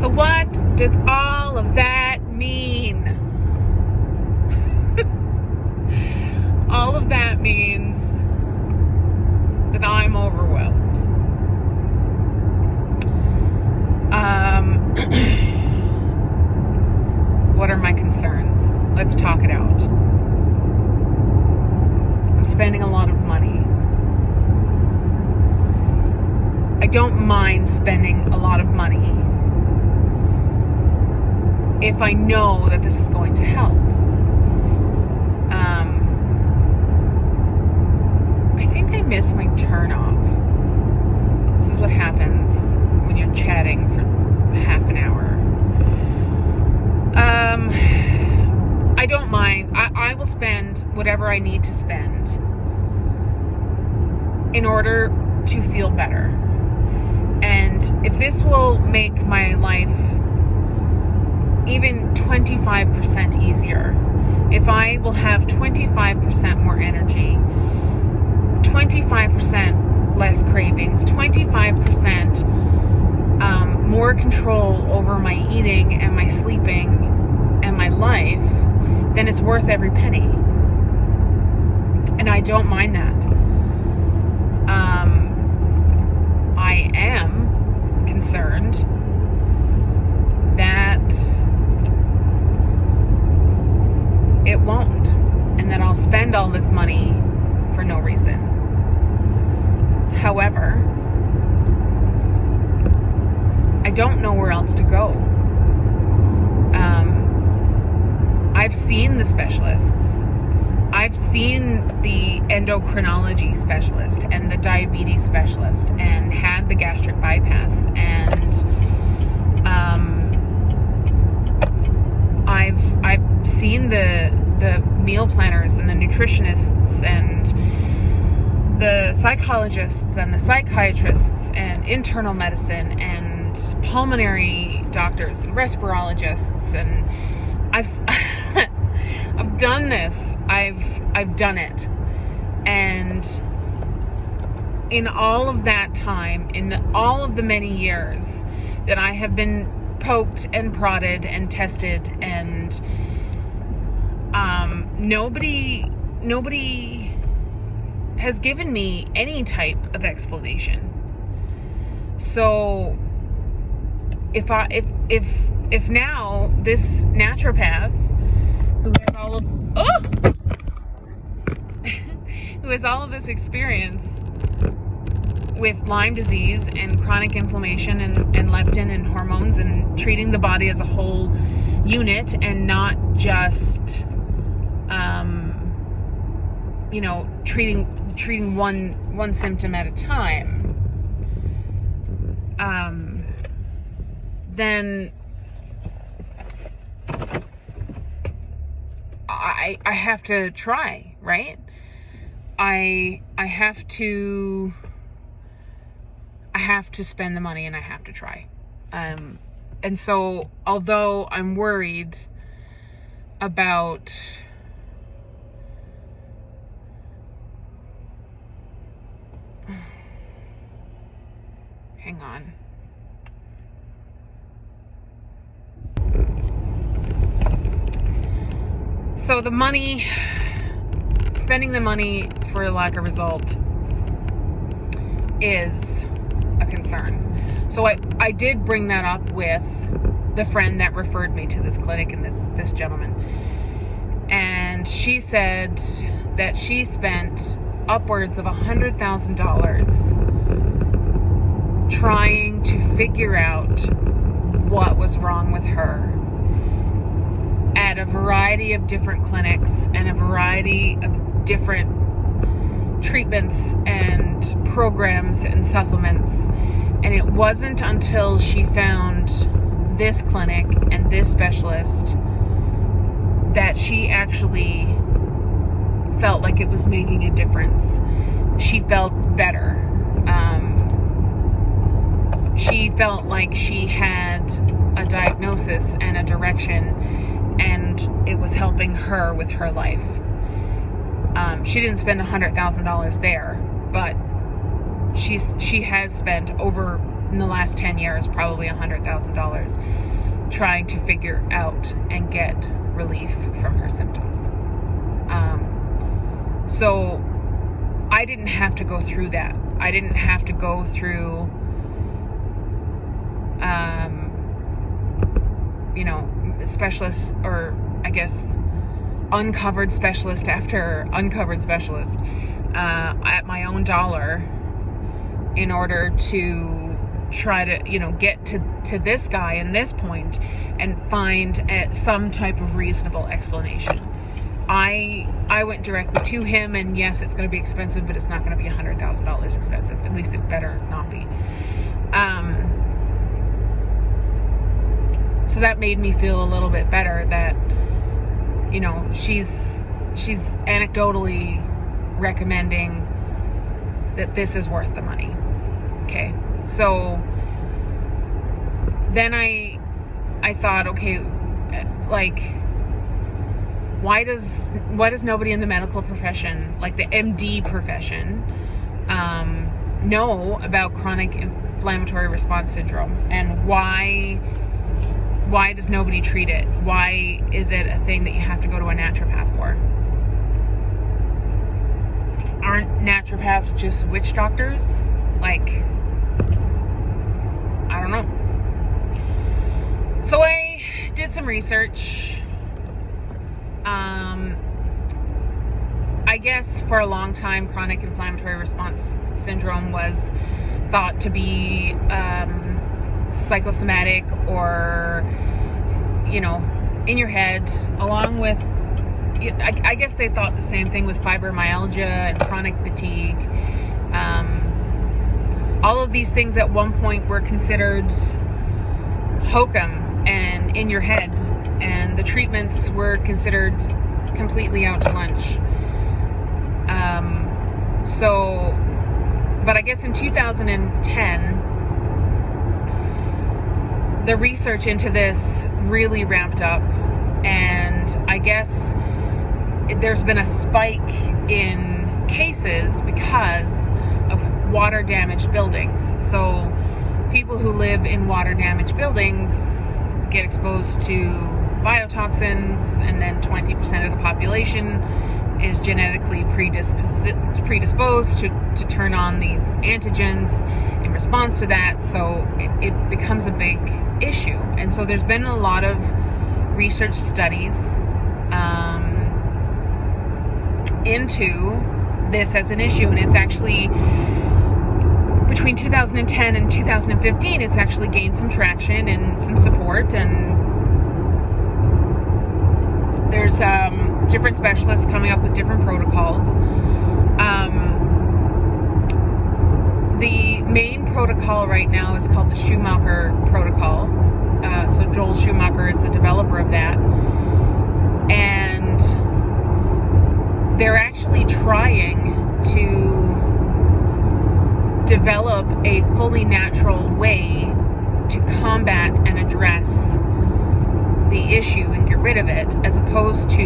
So what does all of that mean? All of that means that I'm overwhelmed. What are my concerns? Let's talk it out. I'm spending a lot of money. I don't mind spending a lot of money if I know that this is going to help. I think I missed my turn off. This is what happens when you're chatting for half an hour. I don't mind. I will spend whatever I need to spend in order to feel better. And if this will make my life even 25% easier, if I will have 25% more energy, 25% less cravings, 25% more control over my eating and my sleeping and my life, then it's worth every penny. And I don't mind that. I am concerned that it won't, and that I'll spend all this money for no reason. However, I don't know where else to go. I've seen the specialists. I've seen the endocrinology specialist and the diabetes specialist and had the gastric bypass, and I've seen the meal planners and the nutritionists and the psychologists and the psychiatrists and internal medicine and pulmonary doctors and respirologists, and I've done this. I've done it. And in all of that time, in all of the many years that I have been poked and prodded and tested, and nobody has given me any type of explanation. So if now this naturopath who has all of this experience with Lyme disease and chronic inflammation and leptin and hormones and treating the body as a whole unit and not just treating one symptom at a time, then I have to try, right? I have to spend the money, and I have to try. And so although I'm worried about hang on. So the money, spending the money for a lack of result is a concern. So I did bring that up with the friend that referred me to this clinic and this gentleman. And she said that she spent upwards of $100,000 trying to figure out what was wrong with her at a variety of different clinics and a variety of different treatments and programs and supplements. And it wasn't until she found this clinic and this specialist that she actually felt like it was making a difference. She felt better. She felt like she had a diagnosis and a direction, and it was helping her with her life. She didn't spend $100,000 there, but she has spent over in the last 10 years, probably $100,000 trying to figure out and get relief from her symptoms. So I didn't have to go through that. I didn't have to go through, specialists, or I guess uncovered specialist after uncovered specialist at my own dollar in order to try to, get to this guy and this point and find some type of reasonable explanation. I went directly to him, and yes, it's going to be expensive, but it's not going to be $100,000 expensive. At least it better not be. So that made me feel a little bit better that, she's anecdotally recommending that this is worth the money. Okay. So then I thought, okay, like, why does nobody in the medical profession, like the MD profession, know about chronic inflammatory response syndrome, and why does nobody treat it? Why is it a thing that you have to go to a naturopath for? Aren't naturopaths just witch doctors? Like, I don't know. So I did some research. I guess for a long time, chronic inflammatory response syndrome was thought to be psychosomatic, or, in your head, along with, I guess they thought the same thing with fibromyalgia and chronic fatigue. All of these things at one point were considered hokum and in your head, and the treatments were considered completely out to lunch. But I guess in 2010, the research into this really ramped up, and I guess there's been a spike in cases because of water damaged buildings. So people who live in water damaged buildings get exposed to biotoxins, and then 20% of the population is genetically predisposed to turn on these antigens in response to that. So it becomes a big issue. And so there's been a lot of research studies into this as an issue, and it's actually, between 2010 and 2015, it's actually gained some traction and some support, and there's different specialists coming up with different protocols. The main protocol right now is called the Schumacher protocol. So Joel Schumacher is the developer of that, and they're actually trying to develop a fully natural way to combat and address the issue and get rid of it, as opposed to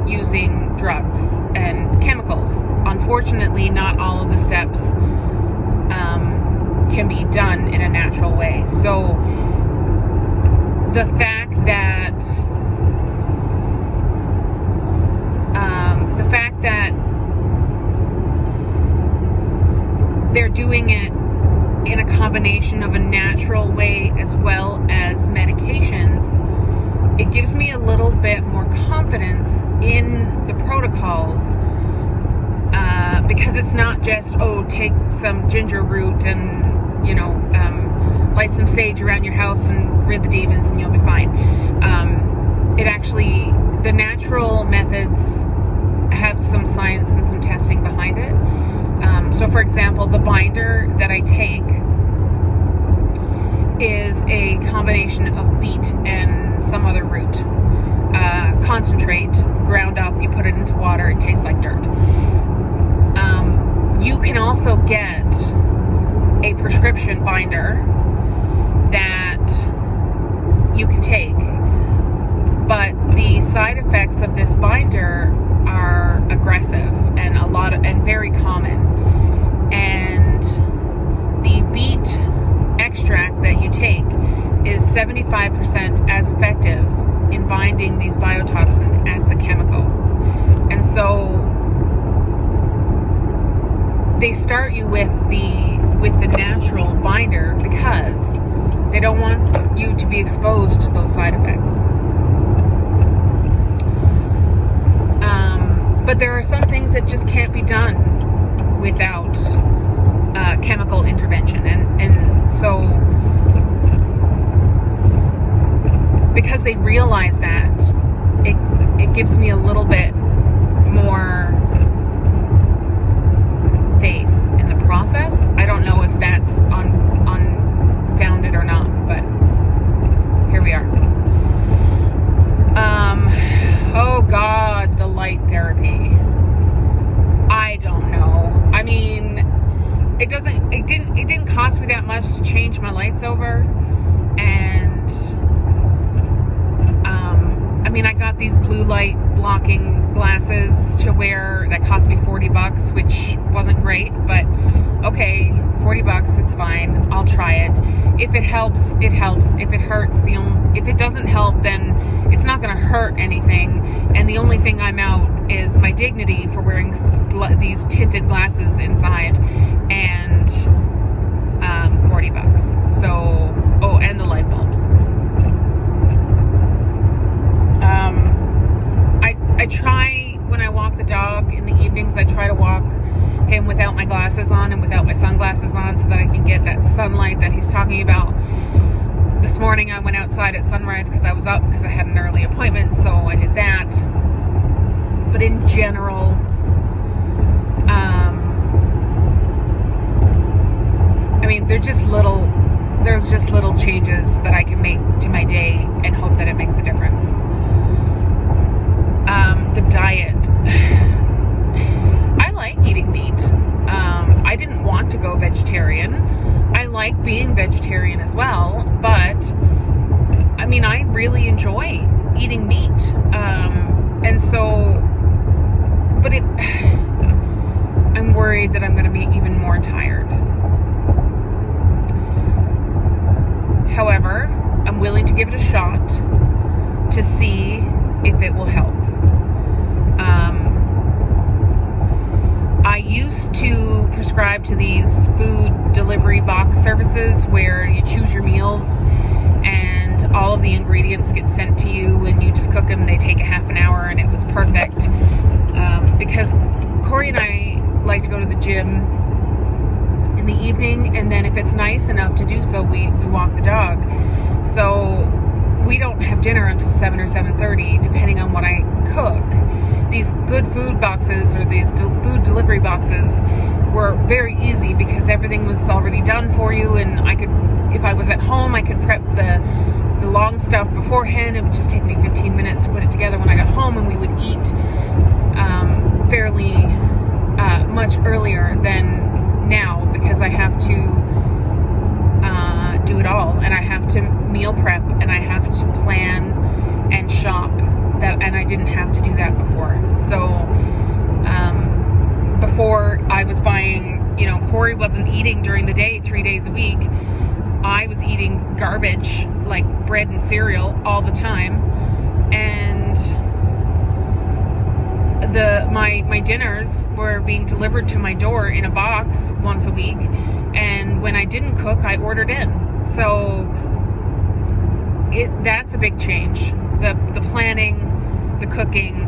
using drugs and chemicals. Unfortunately, not all of the steps can be done in a natural way. So the fact that they're doing it in a combination of a natural way as well as medications, it gives me a little bit more confidence in the protocols, because it's not just, take some ginger root and, light some sage around your house and rid the demons and you'll be fine. The natural methods have some science and some testing behind it. So for example, the binder that I take is a combination of beet and some other root. Concentrate, ground up, you put it into water, it tastes like dirt. You can also get a prescription binder that you can take, but the side effects of this binder are aggressive and very common. And the beet 75% as effective in binding these biotoxins as the chemical. And so they start you with the natural binder because they don't want you to be exposed to those side effects. But there are some things that just can't be done without chemical intervention, and so because they realize that, it gives me a little bit more faith in the process. I don't know if that's unfounded or not, but here we are. Oh God, the light therapy. I don't know. I mean, it didn't cost me that much to change my lights over, and I mean, I got these blue light blocking glasses to wear that cost me $40, which wasn't great, but okay, $40, it's fine. I'll try it. If it helps, it helps. If it hurts, if it doesn't help, then it's not going to hurt anything. And the only thing I'm out is my dignity for wearing these tinted glasses inside, and $40. So, oh, and the light bulbs. I try, when I walk the dog in the evenings, I try to walk him without my glasses on and without my sunglasses on so that I can get that sunlight that he's talking about. This morning I went outside at sunrise because I was up because I had an early appointment, so I did that. But in general, I mean, there's just little changes that I can make to my day and hope that it makes a difference. The diet. I like eating meat. I didn't want to go vegetarian. I like being vegetarian as well, but I mean, I really enjoy eating meat. And so, but I'm worried that I'm going to be even more tired. However, I'm willing to give it a shot to see if it will help. I used to prescribe to these food delivery box services where you choose your meals and all of the ingredients get sent to you and you just cook them. They take a half an hour, and it was perfect. Because Corey and I like to go to the gym in the evening, and then if it's nice enough to do so, we walk the dog. So we don't have dinner until 7 or 7:30, depending on what I cook. These good food boxes, or these food delivery boxes, were very easy because everything was already done for you, and I could, if I was at home, I could prep the long stuff beforehand. It would just take me 15 minutes to put it together when I got home, and we would eat fairly much earlier than now because I have to do it all, and I have to meal prep, and I have to plan and shop, and I didn't have to do that before. So before I was buying, Corey wasn't eating during the day 3 days a week. I was eating garbage like bread and cereal all the time, and my dinners were being delivered to my door in a box once a week, and when I didn't cook, I ordered in. So that's a big change. The planning, the cooking,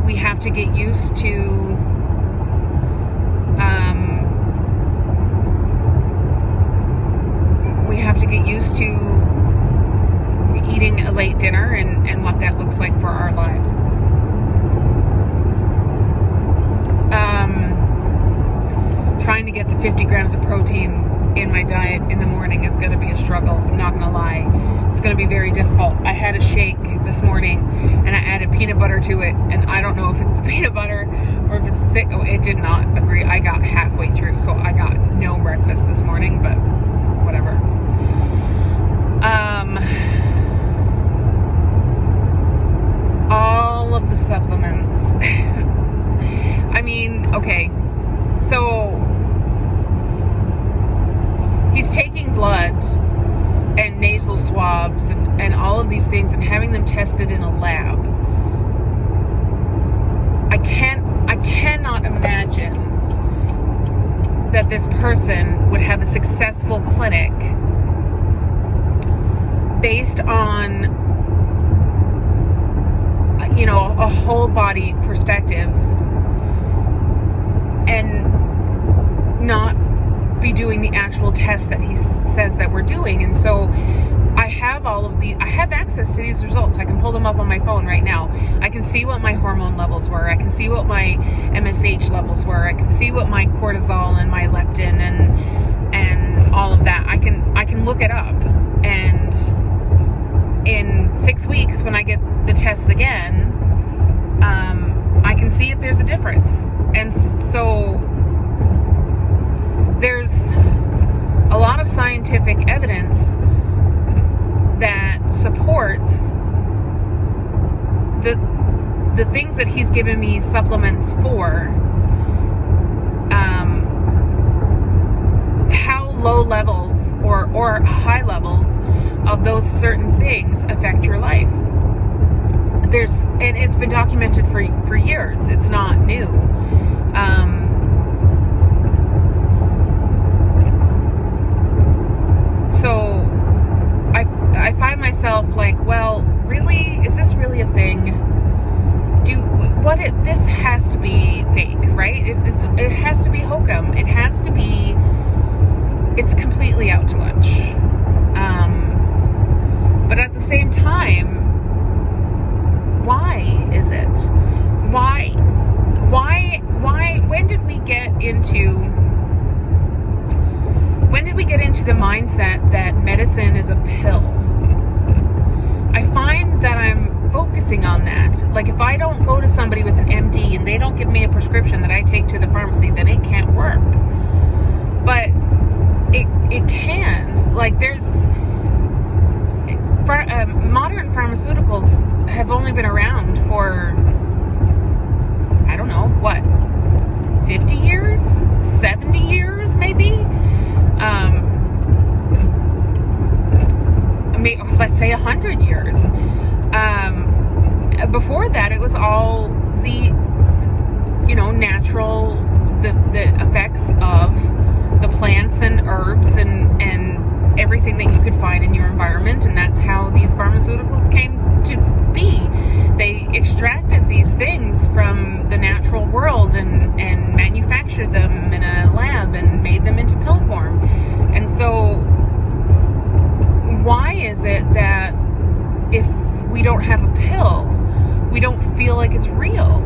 we have to get used to eating a late dinner and what that looks like for our lives. Trying to get the 50 grams of protein in my diet in the morning is going to be a struggle. I'm not going to lie. It's going to be very difficult. I had a shake this morning and I added peanut butter to it, and I don't know if it's the peanut butter or if it's thick. Oh, it did not agree. I got halfway through, so I got no breakfast this morning, but whatever. All of the supplements. I mean, okay, so he's taking blood and nasal swabs and all of these things and having them tested in a lab. I cannot imagine that this person would have a successful clinic based on, you know, a whole body perspective and not be doing the actual tests that he says that we're doing. And so I have I have access to these results. I can pull them up on my phone right now. I can see what my hormone levels were. I can see what my MSH levels were. I can see what my cortisol and my leptin and all of that. I can look it up. And in 6 weeks, when I get the tests again, I can see if there's a difference. And so there's a lot of scientific evidence that supports the things that he's given me supplements for, how low levels or high levels of those certain things affect your life. And it's been documented for years. It's not new. So I find myself like, well, really, is this really a thing? This has to be fake, right? It has to be hokum. It has to be. It's completely out to lunch. But at the same time, why is it? Why? When did we get into the mindset that medicine is a pill? I find that I'm focusing on that. Like, if I don't go to somebody with an MD and they don't give me a prescription that I take to the pharmacy, then it can't work. But it can. Like, modern pharmaceuticals have only been around for, I don't know, what, 50 years? 70 years, maybe? Let's say 100 years. Before that, it was all the, natural, the effects of the plants and herbs and everything that you could find in your environment, and that's how these pharmaceuticals came to be. They extracted these things from the natural world and manufactured them in a lab and made them into pill form. And so why is it that if we don't have a pill, we don't feel like it's real?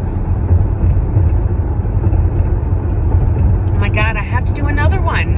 Oh my God, I have to do another one.